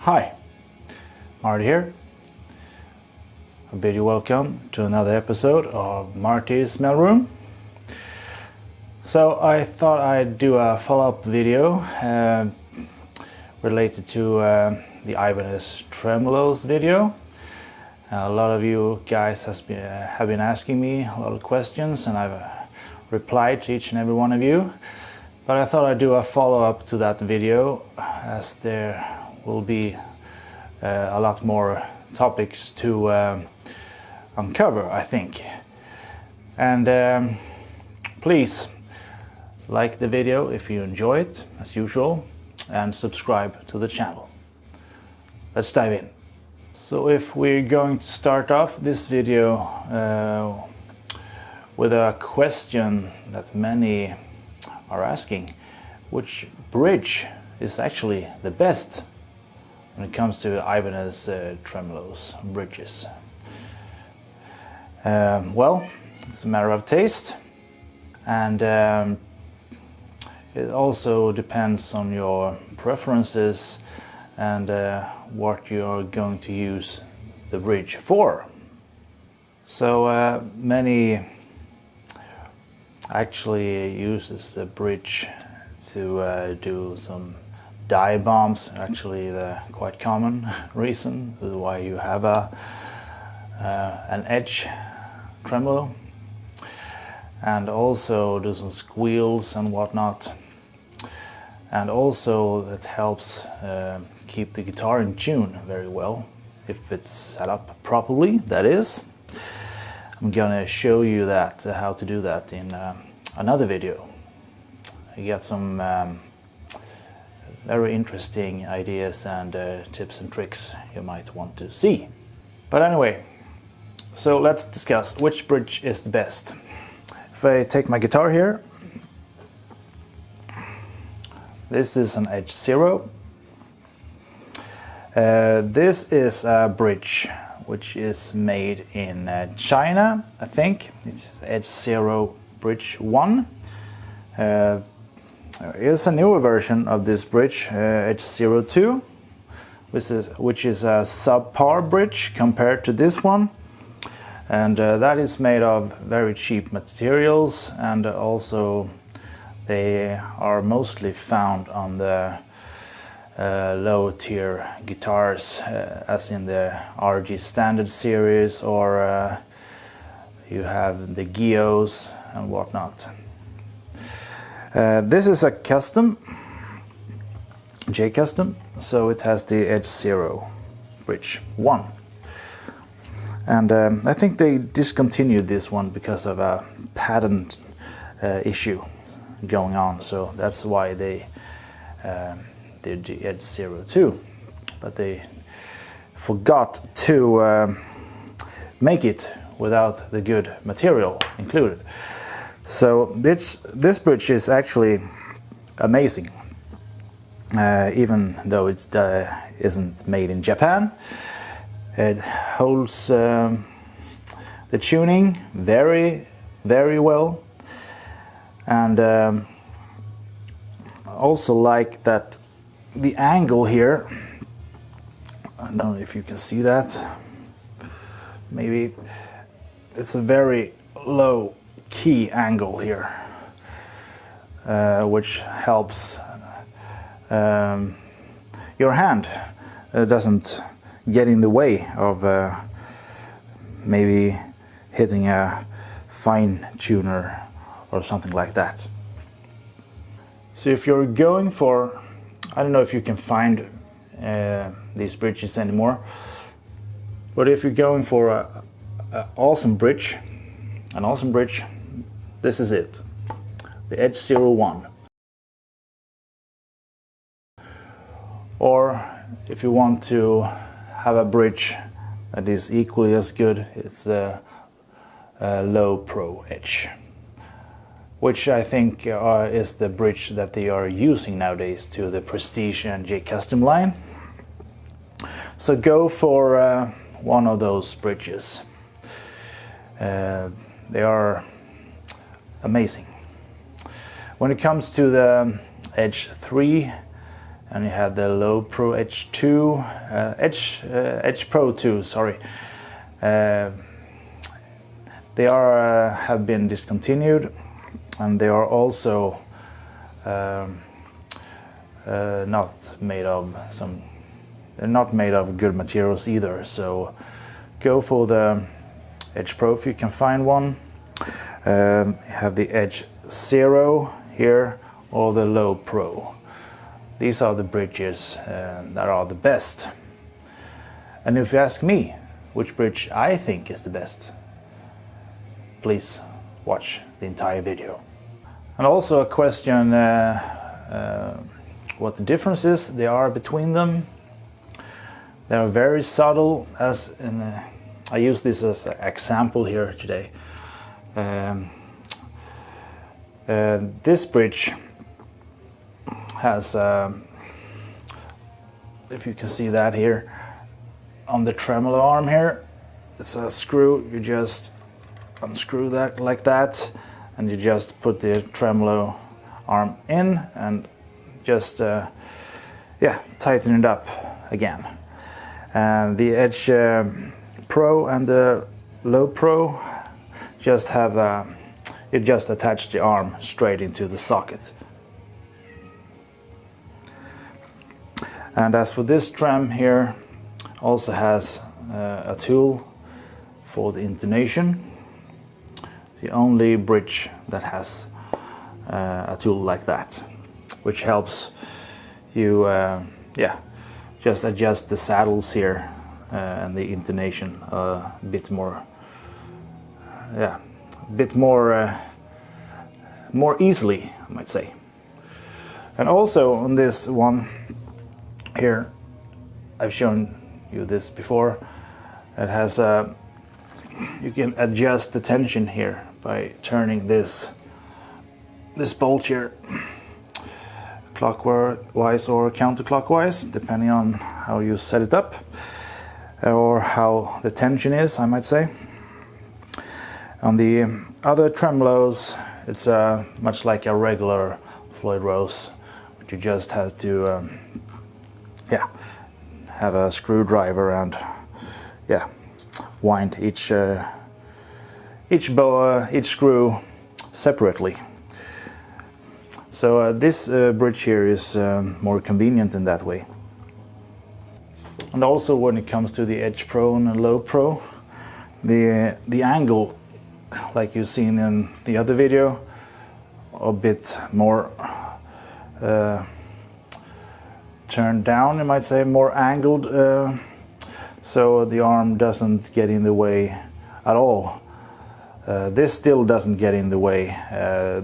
Hi, Marty here. I bid you welcome to another episode of Marty's Mailroom. So I thought I'd do a follow-up video related to the Ibanez Tremolos video. A lot of you guys have been asking me a lot of questions, and I've replied to each and every one of you. But I thought I'd do a follow-up to that video, as there will be a lot more topics to uncover, I think. And please like the video if you enjoy it, as usual, and subscribe to the channel. Let's dive in. So if we're going to start off this video with a question that many are asking: which bridge is actually the best when it comes to Ibanez Tremolos bridges? Well, it's a matter of taste, and it also depends on your preferences and what you're going to use the bridge for. So many actually uses the bridge to do some dive bombs. Actually, the quite common reason why you have an edge tremolo, and also do some squeals and whatnot. And also it helps keep the guitar in tune very well, if it's set up properly, that is. I'm gonna show you that how to do that in another video. I got some very interesting ideas and tips and tricks you might want to see. But anyway, so let's discuss which bridge is the best. If I take my guitar here, this is an Edge Zero. This is a bridge which is made in China, I think. It's Edge Zero Bridge 1. There is a newer version of this bridge, Edge Zero 2, which is a subpar bridge compared to this one. And that is made of very cheap materials, and also they are mostly found on the low tier guitars, as in the RG Standard series, or you have the Geos and whatnot. This is a custom, J Custom, so it has the Edge Zero Bridge 1. And I think they discontinued this one because of a patent issue going on, so that's why they did the Edge Zero 2. But they forgot to make it without the good material included. So this bridge is actually amazing, even though it isn't made in Japan. It holds the tuning very, very well, and also like that the angle here, I don't know if you can see that, maybe it's a very low key angle here, which helps your hand doesn't get in the way of maybe hitting a fine tuner or something like that. So if you're going for, I don't know if you can find these bridges anymore, but if you're going for an awesome bridge, this is it, the Edge Zero 1. Or if you want to have a bridge that is equally as good, it's a Low Pro Edge, which I think is the bridge that they are using nowadays to the Prestige and J Custom line. So go for one of those bridges. They are amazing. When it comes to the Edge 3 and you had the Low Pro Edge 2, Edge Pro 2, sorry. They have been discontinued, and they are also not made of they're not made of good materials either. So go for the Edge Pro if you can find one. You have the Edge Zero here, or the Low Pro. These are the bridges that are the best. And if you ask me which bridge I think is the best, please watch the entire video. And also a question what the differences there are between them. They are very subtle, as in I use this as an example here today. This bridge has, if you can see that here, on the tremolo arm here, it's a screw. You just unscrew that like that, and you just put the tremolo arm in and just tighten it up again. And the Edge Pro and the Low Pro just have you just attach the arm straight into the socket. And as for this trem here, also has a tool for the intonation. It's the only bridge that has a tool like that, which helps you just adjust the saddles here and the intonation a bit more more easily, I might say. And also on this one here, I've shown you this before, it has you can adjust the tension here by turning this bolt here clockwise or counterclockwise, depending on how you set it up or how the tension is, I might say. On the other tremolos, it's much like a regular Floyd Rose, but you just have to have a screwdriver and wind each screw separately. So this bridge here is more convenient in that way. And also when it comes to the Edge Pro and the Low Pro, the angle, like you've seen in the other video, a bit more turned down, you might say, more angled, so the arm doesn't get in the way at all. This still doesn't get in the way,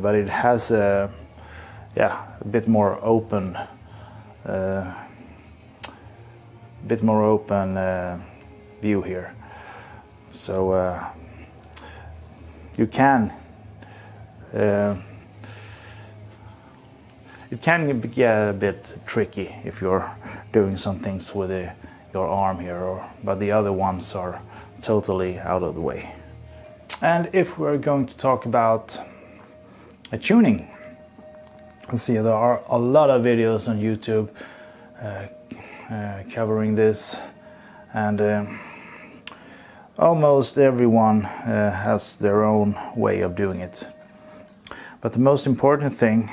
but it has a bit more open view here. So it can get a bit tricky if you're doing some things with your arm here, but the other ones are totally out of the way. And if we're going to talk about tuning, let's see, there are a lot of videos on YouTube covering this, and almost everyone has their own way of doing it. But the most important thing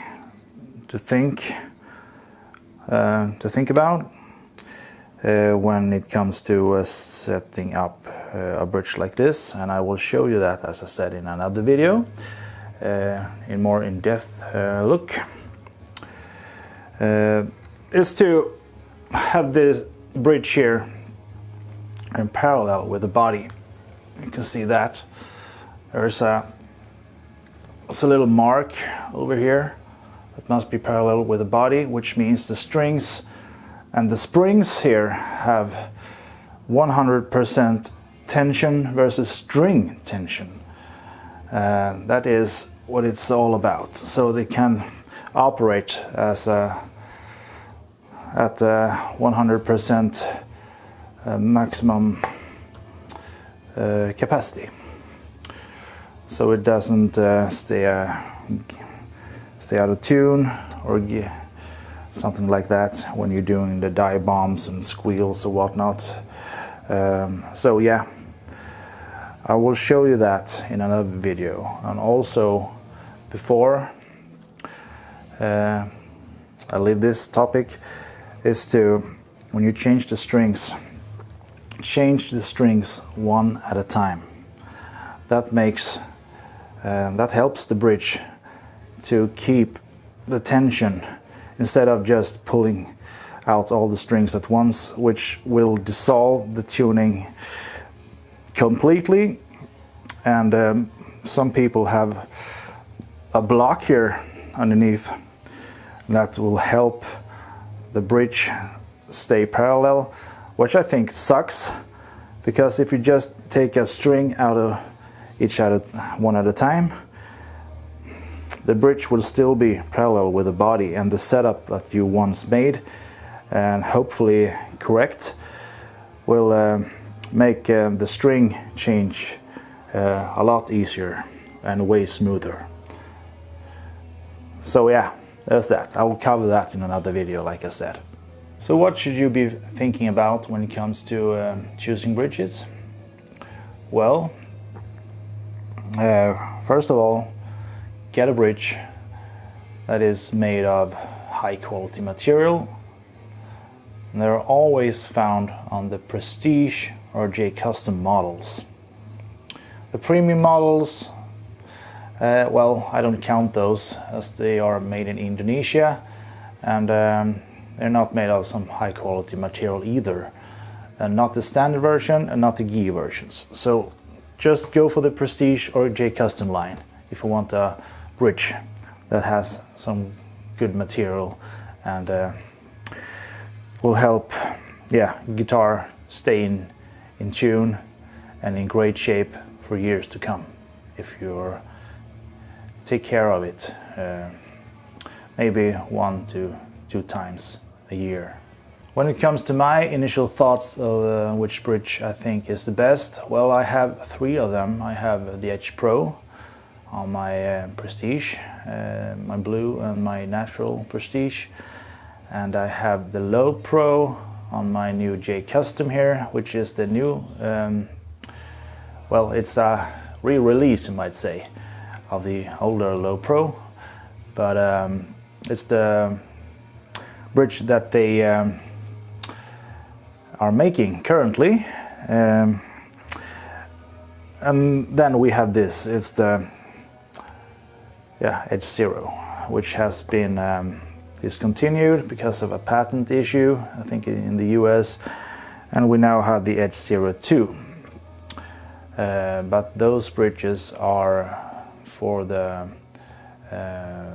to think about when it comes to setting up a bridge like this, and I will show you that, as I said, in another video, in more in-depth look, is to have this bridge here in parallel with the body. You can see that there's a little mark over here that must be parallel with the body, which means the strings and the springs here have 100% tension versus string tension. That is what it's all about. So they can operate as at 100% maximum capacity. So it doesn't stay out of tune, or something like that when you're doing the dive bombs and squeals or whatnot. So yeah, I will show you that in another video. And also, before I leave this topic, is to, when you change the strings one at a time. That makes that helps the bridge to keep the tension, instead of just pulling out all the strings at once, which will dissolve the tuning completely. And some people have a block here underneath that will help the bridge stay parallel, which I think sucks, because if you just take a string out of one at a time, the bridge will still be parallel with the body, and the setup that you once made, and hopefully correct, will make the string change a lot easier and way smoother. So yeah, there's that. I will cover that in another video, like I said. So what should you be thinking about when it comes to choosing bridges? Well, first of all, get a bridge that is made of high quality material. And they're always found on the Prestige or J Custom models. The premium models, well, I don't count those, as they are made in Indonesia, and they're not made of some high quality material either, and not the standard version and not the GI versions. So just go for the Prestige or J Custom line if you want a bridge that has some good material and will help, yeah, guitar stay in tune and in great shape for years to come if you take care of it, maybe 1 to 2 times a year. When it comes to my initial thoughts of which bridge I think is the best, well, I have 3 of them. I have the Edge Pro on my Prestige, my blue and my natural Prestige, and I have the Low Pro on my new J Custom here, which is the new, well, it's a re-release, you might say, of the older Low Pro, but it's the bridge that they are making currently. And then we have this, it's the Edge Zero, which has been discontinued because of a patent issue, I think in the US, and we now have the Edge Zero 2. But those bridges are for the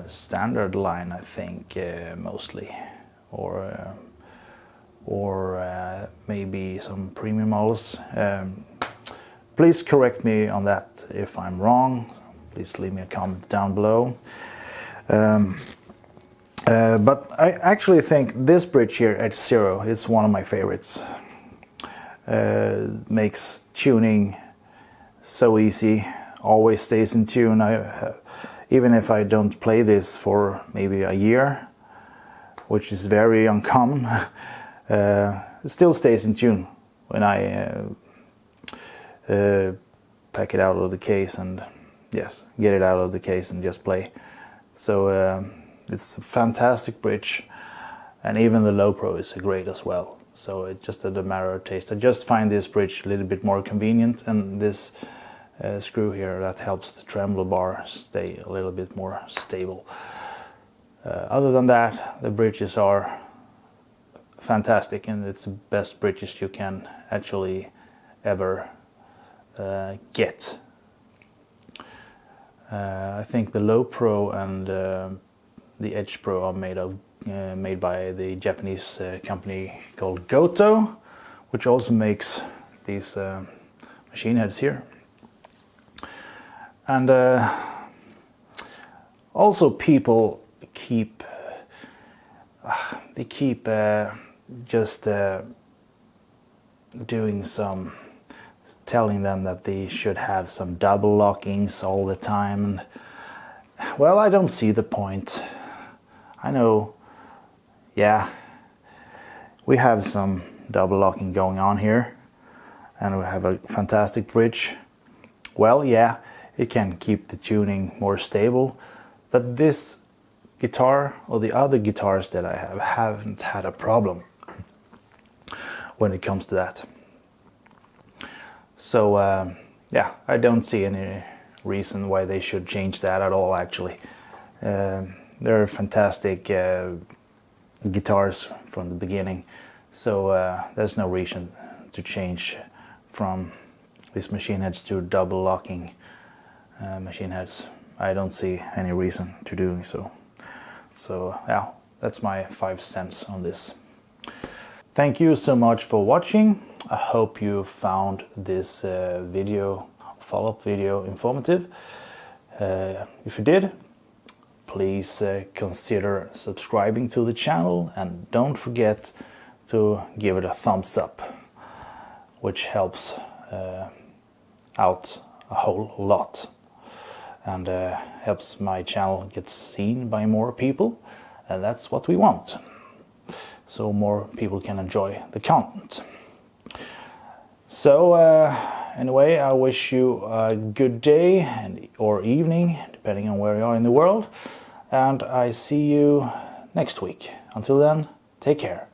standard line, I think, mostly, or maybe some premium models. Please correct me on that if I'm wrong. Please leave me a comment down below. But I actually think this bridge here, Edge Zero, is one of my favorites. Makes tuning so easy, always stays in tune. Even if I don't play this for maybe a year, which is very uncommon, it still stays in tune when I pack it out of the case and get it out of the case and just play. So it's a fantastic bridge, and even the Low Pro is great as well. So it's just a matter of taste. I just find this bridge a little bit more convenient, and this screw here that helps the tremolo bar stay a little bit more stable. Other than that, the bridges are fantastic, and it's the best bridges you can actually ever get. I think the Low Pro and the Edge Pro are made by the Japanese company called Goto, which also makes these machine heads here. And also people keep just doing some, telling them that they should have some double lockings all the time. And, well, I don't see the point. I know, yeah, we have some double locking going on here, and we have a fantastic bridge. Well, yeah, it can keep the tuning more stable, but this guitar or the other guitars that I have haven't had a problem when it comes to that. So yeah, I don't see any reason why they should change that at all, actually. They're fantastic guitars from the beginning, so there's no reason to change from these machine heads to double locking machine heads. I don't see any reason to doing so. So yeah, that's my 5 cents on this. Thank you so much for watching. I hope you found this follow-up video informative. If you did, please consider subscribing to the channel, and don't forget to give it a thumbs up, which helps out a whole lot, and helps my channel get seen by more people, and that's what we want, so more people can enjoy the content. So anyway, I wish you a good day or evening, depending on where you are in the world, and I see you next week. Until then, take care.